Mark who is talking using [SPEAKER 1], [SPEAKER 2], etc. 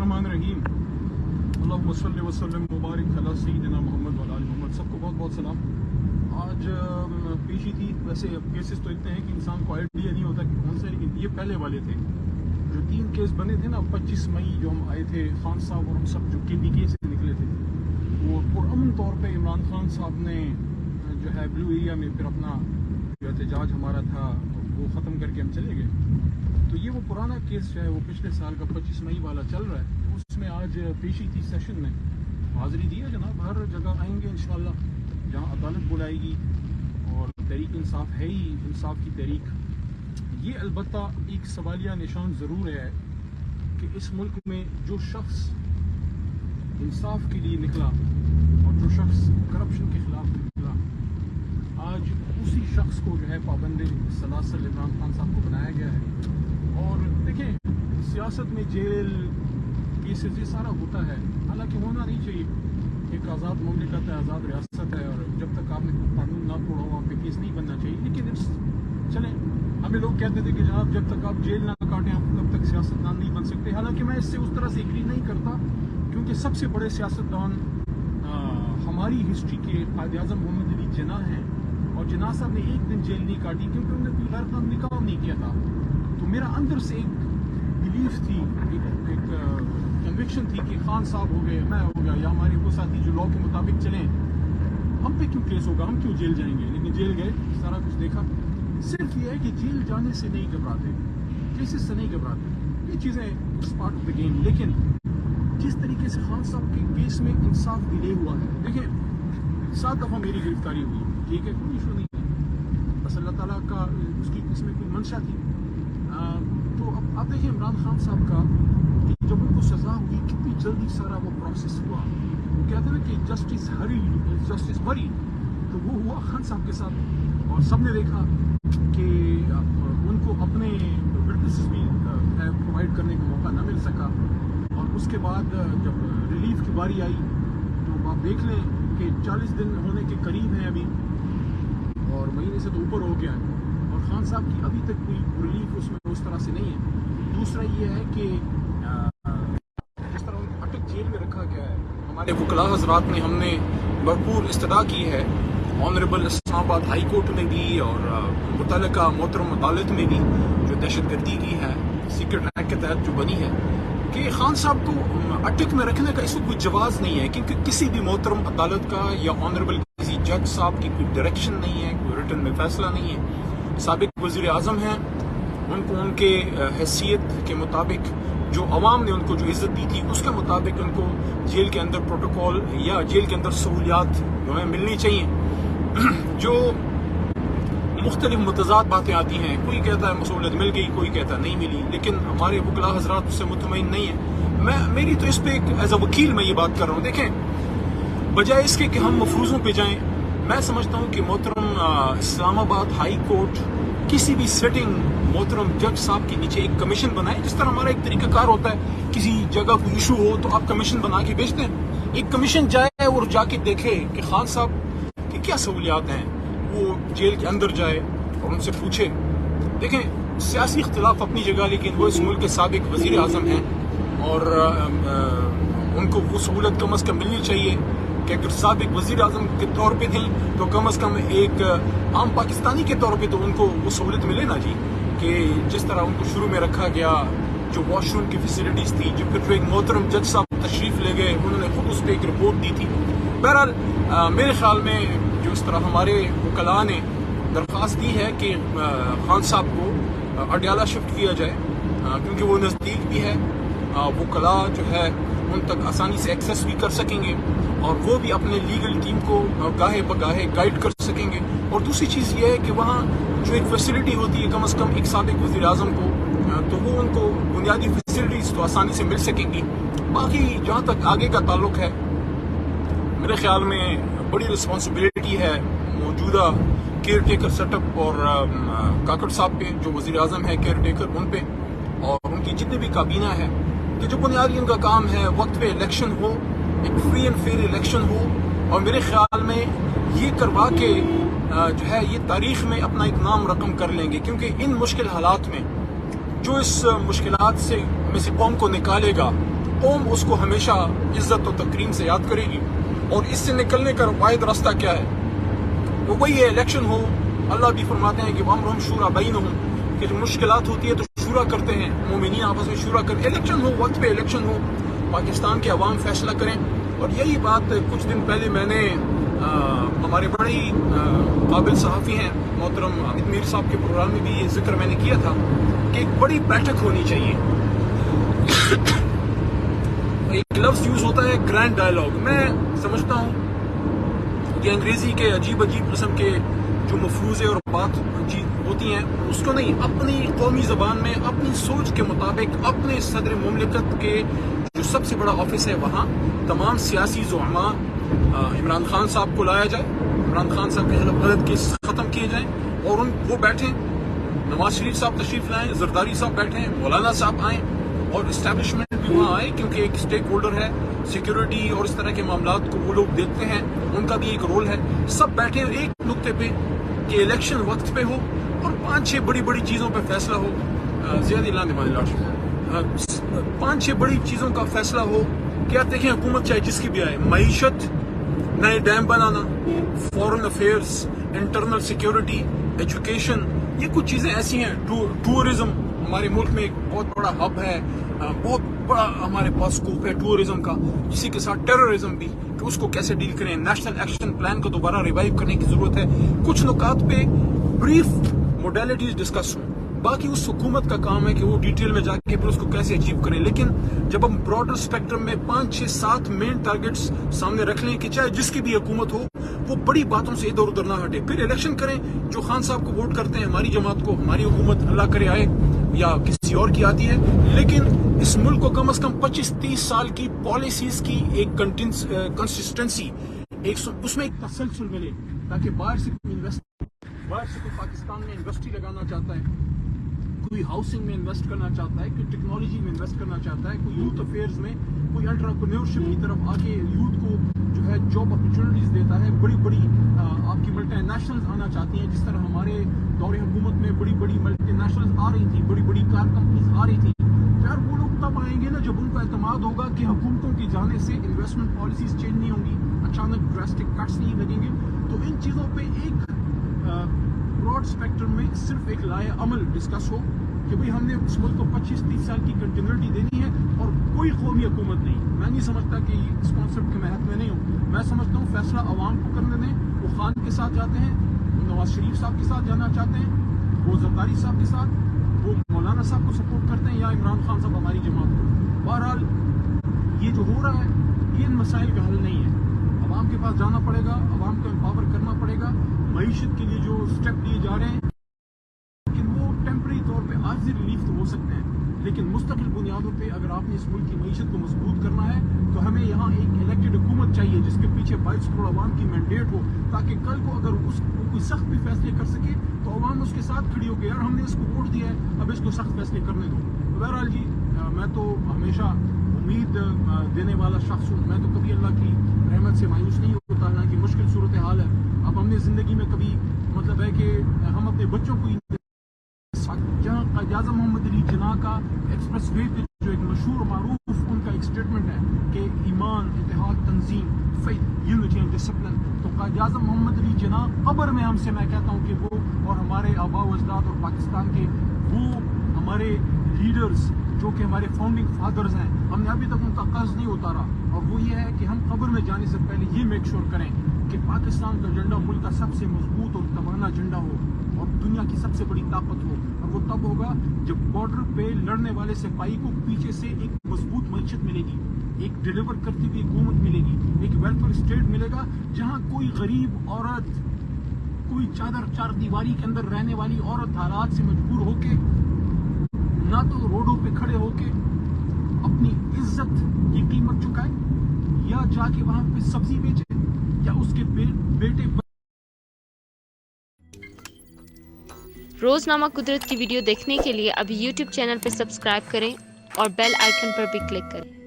[SPEAKER 1] बिस्मिल्लाहिर्रहमानिर्रहीम। अल्लाहुम्मा सल्लि व सल्लिम मुबारक अला सय्यिदिना मोहम्मद व अला आलि मोहम्मद। सबको बहुत बहुत सलाम। आज पेशी थी। वैसे केसेस तो इतने हैं कि इंसान को आइडिया नहीं होता कि कौन से, लेकिन ये पहले वाले थे जो 3 केस बने थे ना। 25 मई जो हम आए थे, खान साहब और हम सब जो KPK से निकले थे, वो पुरअमन तौर पे इमरान खान साहब ने जो है ब्लू एरिया में फिर अपना जो एहतजाज हमारा था वो ख़त्म करके हम चले गए। तो ये वो पुराना केस जो है वो पिछले साल का 25 मई वाला चल रहा है। उसमें आज पेशी थी सेशन में, हाज़िरी दी है जनाब। हर जगह आएंगे इंशाल्लाह जहाँ अदालत बुलाएगी, और तहरीक इंसाफ है ही इंसाफ की तहरीक। ये अलबत्ता एक सवालिया निशान ज़रूर है कि इस मुल्क में जो शख्स इंसाफ के लिए निकला और जो शख्स करप्शन के खिलाफ निकला, आज उसी शख्स को जो है पाबंद सलासल इमरान खान साहब को बनाया गया है। और देखें, सियासत में जेल केसेस ये सारा होता है, हालांकि होना नहीं चाहिए। एक आज़ाद मुमलिकत है, आज़ाद रियासत है, और जब तक आपने कानून ना तोड़ा हो आप पे केस नहीं बनना चाहिए। लेकिन चलें, हमें लोग कहते थे कि जनाब जब तक आप जेल ना काटें आप तब तक सियासतदान नहीं बन सकते। हालांकि मैं इससे उस तरह से एग्री नहीं करता, क्योंकि सबसे बड़े सियासतदान हमारी हिस्ट्री के कायद आज़म मोहम्मद अली जिन्ना हैं, और जिन्ना साहब ने एक दिन जेल नहीं काटी क्योंकि उन्होंने कोई गैर कानूनी काम नहीं किया था। तो मेरा अंदर से एक बिलीफ थी, एक कन्विक्शन थी कि खान साहब हो गए, मैं हो गया, या हमारे वो साथी जो लॉ के मुताबिक चलें, हम पे क्यों केस होगा, हम क्यों जेल जाएंगे। लेकिन जेल गए, सारा कुछ देखा। सिर्फ ये है कि जेल जाने से नहीं घबराते, केसेस से नहीं घबराते, ये चीज़ें it's part of the game. लेकिन जिस तरीके से खान साहब के केस में इंसाफ डिले हुआ है, देखिए 7 दफ़ा मेरी गिरफ्तारी हुई, ठीक है, कोई इशू नहीं है, बस अल्लाह ताला का उसकी इसमें कोई मंशा थी। तो अब देखिए इमरान खान साहब का कि जब उनको सज़ा हुई कितनी जल्दी सारा वो प्रोसेस हुआ। वो कहते हैं ना कि जस्टिस हरीड जस्टिस वरीड, तो वो हुआ खान साहब के साथ। और सबने देखा कि उनको अपने विटनेसेस भी प्रोवाइड करने का मौका न मिल सका। और उसके बाद जब रिलीफ की बारी आई तो आप देख लें कि 40 दिन होने के करीब हैं अभी, और महीने से तो ऊपर हो गया है, और खान साहब की अभी तक कोई रिलीफ उसमें उस तरह से नहीं है। दूसरा ये है कि जिस तरह उनको अटक जेल में रखा गया है, हमारे वकला हजरात ने हमने भरपूर इस्तदा की है, ऑनरेबल इस्लामाबाद हाई कोर्ट में भी और मुतल्लिका मोहतरम अदालत में भी, जो दहशतगर्दी की है सीक्रेट एक्ट के तहत जो बनी है, कि खान साहब को अटक में रखने का इसको कोई जवाज़ नहीं है, क्योंकि किसी भी मोहतरम अदालत का या ऑनरेबल किसी जज साहब की कोई डायरेक्शन नहीं है, कोई रिटन में फैसला नहीं है। साबिक वज़ीर आज़म हैं, उनको उनके हैसियत के मुताबिक जो अवाम ने उनको जो इज़्ज़त दी थी उसके मुताबिक उनको जेल के अंदर प्रोटोकॉल या जेल के अंदर सहूलियात जो है मिलनी चाहिए। जो मुख्तलिफ मुतज़ाद बातें आती हैं, कोई कहता है सहूलत मिल गई, कोई कहता नहीं मिली, लेकिन हमारे वकला हजरात उससे मुतमईन नहीं है। मेरी तो इस पर एक एज अ वकील मैं ये बात कर रहा हूँ। देखें, बजाय इसके कि हम मफरूज़ों पे जाएं, मैं समझता हूँ कि मोहतरम इस्लामाबाद हाई कोर्ट किसी भी सिटिंग मोहतरम जज साहब के नीचे एक कमीशन बनाए। जिस तरह हमारा एक तरीकाकार होता है, किसी जगह कोई इशू हो तो आप कमीशन बना के भेजते हैं, एक कमीशन जाए और जाके देखे कि खान साहब की क्या सहूलियात हैं, वो जेल के अंदर जाए और उनसे पूछे। देखें, सियासी इख्तिलाफ अपनी जगह, लेकिन वो इस मुल्क के साबिक वज़ीर आज़म हैं, और उनको वो सहूलत कम अज़ कम मिलनी चाहिए कि अगर साबिक वज़ीर आज़म के तौर पे थी तो कम अज़ कम एक आम पाकिस्तानी के तौर पे तो उनको वो सहूलत मिले ना जी, कि जिस तरह उनको शुरू में रखा गया, जो वॉशरूम की फैसिलिटीज़ थी, जो फिर एक मोहतरम जज साहब तशरीफ़ ले गए, उन्होंने खुद उस पर एक रिपोर्ट दी थी। बहरहाल मेरे ख्याल में जो इस तरह हमारे वकला ने दरख्वास्त दी है कि खान साहब को अडयाला शिफ्ट किया जाए, क्योंकि वो नज़दीक भी है, वकला जो है उन तक आसानी से एक्सेस भी कर सकेंगे, और वो भी अपने लीगल टीम को गाहे बगाहे गाइड कर सकेंगे। और दूसरी चीज़ ये है कि वहाँ जो एक फैसिलिटी होती है कम अज़ कम एक साबिक वज़ीर आज़म को, तो वो उनको बुनियादी फैसिलिटीज़ तो आसानी से मिल सकेंगी। बाकी जहाँ तक आगे का ताल्लुक है, मेरे ख्याल में बड़ी रिस्पॉन्सिबिलिटी है मौजूदा केयर टेकर सेटअप और काकड़ साहब पे, जो वज़ीर आज़म है केयर टेकर, उन पे और उनकी जितनी भी काबीना है, कि जो बुनियादी उनका काम है वक्त पे इलेक्शन हो, एक फ्री एंड फेयर इलेक्शन हो, और मेरे ख्याल में ये करवा के जो है ये तारीख में अपना एक नाम रकम कर लेंगे। क्योंकि इन मुश्किल हालात में जो इस मुश्किलात से में से कौम को निकालेगा قوم اس کو ہمیشہ عزت و تکریم سے یاد کرے گی. اور اس سے نکلنے کا واحد راستہ کیا ہے؟ وہ وہی ہے الیکشن ہو. اللہ بھی فرماتے ہیں کہ وَأَمْرُهُمْ شُورَىٰ بَيْنَهُمْ کہ جو مشکلات ہوتی ہے تو شورا کرتے ہیں, مومنین آپس میں شورا کرتے ہیں. الیکشن ہو, وقت پہ الیکشن ہو, پاکستان کے عوام فیصلہ کریں. اور یہی بات کچھ دن پہلے میں نے ہمارے بڑے ہی قابل صحافی ہیں محترم حامد میر صاحب کے پروگرام میں بھی یہ ذکر میں نے کیا تھا کہ ایک بڑی بیٹھک ہونی چاہیے. ایک لفظ یوز ہوتا ہے گرینڈ ڈائیلاگ. میں سمجھتا ہوں کہ انگریزی کے عجیب عجیب قسم کے جو مفروضے اور بات ہوتی ہیں اس کو نہیں, اپنی قومی زبان میں اپنی سوچ کے مطابق اپنے صدر مملکت کے جو سب سے بڑا آفس ہے وہاں تمام سیاسی زعماء عمران خان صاحب کو لایا جائے, عمران خان صاحب کے خلاف غلط کیس ختم کیے جائیں اور وہ بیٹھیں, نواز شریف صاحب تشریف لائیں, زرداری صاحب بیٹھیں, مولانا صاحب آئیں اور اسٹیبلشمنٹ بھی وہاں آئے کیونکہ ایک اسٹیک ہولڈر ہے, سیکیورٹی اور اس طرح کے معاملات کو وہ لوگ دیکھتے ہیں, ان کا بھی ایک رول ہے. سب بیٹھیں ایک نقطے پہ کہ الیکشن وقت پہ ہو اور 5-6 بڑی بڑی چیزوں پہ فیصلہ ہو. زیادہ اعلان دماغی لاٹ 5-6 بڑی چیزوں کا فیصلہ ہو کہ آپ دیکھیں حکومت چاہے جس کی بھی آئے, معیشت, نئے ڈیم بنانا, فورن افیئرس, انٹرنل سیکیورٹی, ایجوکیشن, یہ کچھ چیزیں ایسی ہیں. ٹورزم ہمارے ملک میں ایک بہت بڑا ہب ہے, بہت بڑا ہمارے پاس اسکوپ ہے ٹورزم کا. اسی کے ساتھ ٹیررزم بھی کہ اس کو کیسے ڈیل کریں, نیشنل ایکشن پلان کو دوبارہ ریوائیو کرنے کی ضرورت ہے. کچھ نکات پہ بریف موڈیلٹیز ڈسکس ہوں, باقی اس حکومت کا کام ہے کہ وہ ڈیٹیل میں جا کے پھر اس کو کیسے اچیو کریں. لیکن جب ہم براڈر اسپیکٹرم میں 5-6-7 مین ٹارگٹس سامنے رکھ لیں کہ چاہے جس کی بھی حکومت ہو وہ بڑی باتوں سے ادھر ادھر نہ ہٹے, پھر الیکشن کریں. جو خان صاحب کو ووٹ کرتے ہیں ہماری جماعت کو, ہماری حکومت اللہ کرے آئے یا کسی اور کی آتی ہے, لیکن اس ملک کو کم از کم 25-30 سال کی پالیسیز کی ایک کنسسٹنسی, اس میں ایک تسلسل ملے تاکہ باہر سے کوئی پاکستان میں انڈسٹری لگانا چاہتا ہے, کوئی ہاؤسنگ میں انویسٹ کرنا چاہتا ہے, کوئی ٹیکنالوجی میں انویسٹ کرنا چاہتا ہے, کوئی یوتھ افیئرز میں, کوئی انٹرپرینیورشپ کی طرف آگے یوتھ کو جو ہے جاب اپرچونیٹیز دیتا ہے. بڑی بڑی آپ کی ملٹی نیشنلز آنا چاہتی ہیں, جس طرح ہمارے دور حکومت میں بڑی بڑی ملٹی نیشنلز آ رہی تھی, بڑی بڑی کار کمپنیز آ رہی تھی. یار وہ لوگ تب آئیں گے نا جب ان کو اعتماد ہوگا کہ حکومتوں کی جانے سے انویسٹمنٹ پالیسیز چینج نہیں ہوں گی, اچانک ڈراسٹک کٹس نہیں لگیں گے. تو ان چیزوں پہ ایک براڈ اسپیکٹرم میں صرف ایک لائے عمل ڈسکس ہو کہ بھئی ہم نے اس ملک کو 25-30 سال کی کنٹینیوٹی دینی ہے اور کوئی قومی حکومت نہیں. میں نہیں سمجھتا کہ اس کانسیپٹ کے محت میں نہیں ہوں. میں سمجھتا ہوں فیصلہ عوام کو کرنے دیں. وہ خان کے ساتھ جاتے ہیں, وہ نواز شریف صاحب کے ساتھ جانا چاہتے ہیں, وہ زرداری صاحب کے ساتھ, وہ مولانا صاحب کو سپورٹ کرتے ہیں, یا عمران خان صاحب ہماری جماعت کو. بہرحال یہ جو ہو رہا ہے یہ ان مسائل کا حل نہیں ہے. عوام کے پاس جانا پڑے گا, عوام کو امپاور کرنا پڑے گا. معیشت کے لیے جو اسٹیپ لیے جا رہے ہیں لیکن وہ ٹیمپرری طور پہ عارضی ریلیف تو ہو سکتے ہیں, لیکن مستقل بنیادوں پہ اگر آپ نے اس ملک کی معیشت کو مضبوط کرنا ہے تو ہمیں یہاں ایک الیکٹڈ حکومت چاہیے جس کے پیچھے 22 کروڑ عوام کی مینڈیٹ ہو, تاکہ کل کو اگر اس کو کوئی سخت بھی فیصلے کر سکے تو عوام اس کے ساتھ کھڑی ہو گئی, یار ہم نے اس کو ووٹ دیا ہے اب اس کو سخت فیصلے کرنے دو. بہرحال جی میں تو ہمیشہ امید دینے والا شخص ہوں. میں تو کبھی اللہ کی رحمت سے مایوس نہیں ہوتا, حالانکہ مشکل صورتحال ہے. اب ہم نے زندگی میں کبھی مطلب ہے کہ ہم اپنے بچوں کو جہاں قائد اعظم محمد علی جناح کا ایکسپریس وے پہ جو ایک مشہور معروف ان کا ایک اسٹیٹمنٹ ہے کہ ایمان, اتحاد, تنظیم, فیتھ, یونٹی اینڈ ڈسپلن. تو قائد اعظم محمد علی جناح قبر میں ہم سے میں کہتا ہوں کہ وہ اور ہمارے آباء و اجداد اور پاکستان کے وہ ہمارے لیڈرز جو کہ ہمارے فاؤنڈنگ فادرز ہیں, ہم نے ابھی تک ان کا قرض نہیں اتارا. اور وہ یہ ہے کہ ہم قبر میں جانے سے پہلے یہ میک شور کریں کہ پاکستان کا جھنڈا ملک کا سب سے مضبوط اور توانا جھنڈا ہو اور دنیا کی سب سے بڑی طاقت ہو. اور وہ تب ہوگا جب بارڈر پہ لڑنے والے سپاہی کو پیچھے سے ایک مضبوط معیشت ملے گی, ایک ڈیلیور کرتی ہوئی حکومت ملے گی, ایک ویلفیئر اسٹیٹ ملے گا جہاں کوئی غریب عورت, کوئی چار دیواری کے اندر رہنے والی عورت حالات سے مجبور ہو کے نہ تو روڈوں پہ کھڑے ہو کے اپنی عزت کی قیمت چکائے یا جا کے وہاں پہ سبزی بیچے یا اس کے بیٹے.
[SPEAKER 2] روزنامہ قدرت کی ویڈیو دیکھنے کے لیے ابھی یوٹیوب چینل پر سبسکرائب کریں اور بیل آئیکن پر بھی کلک کریں.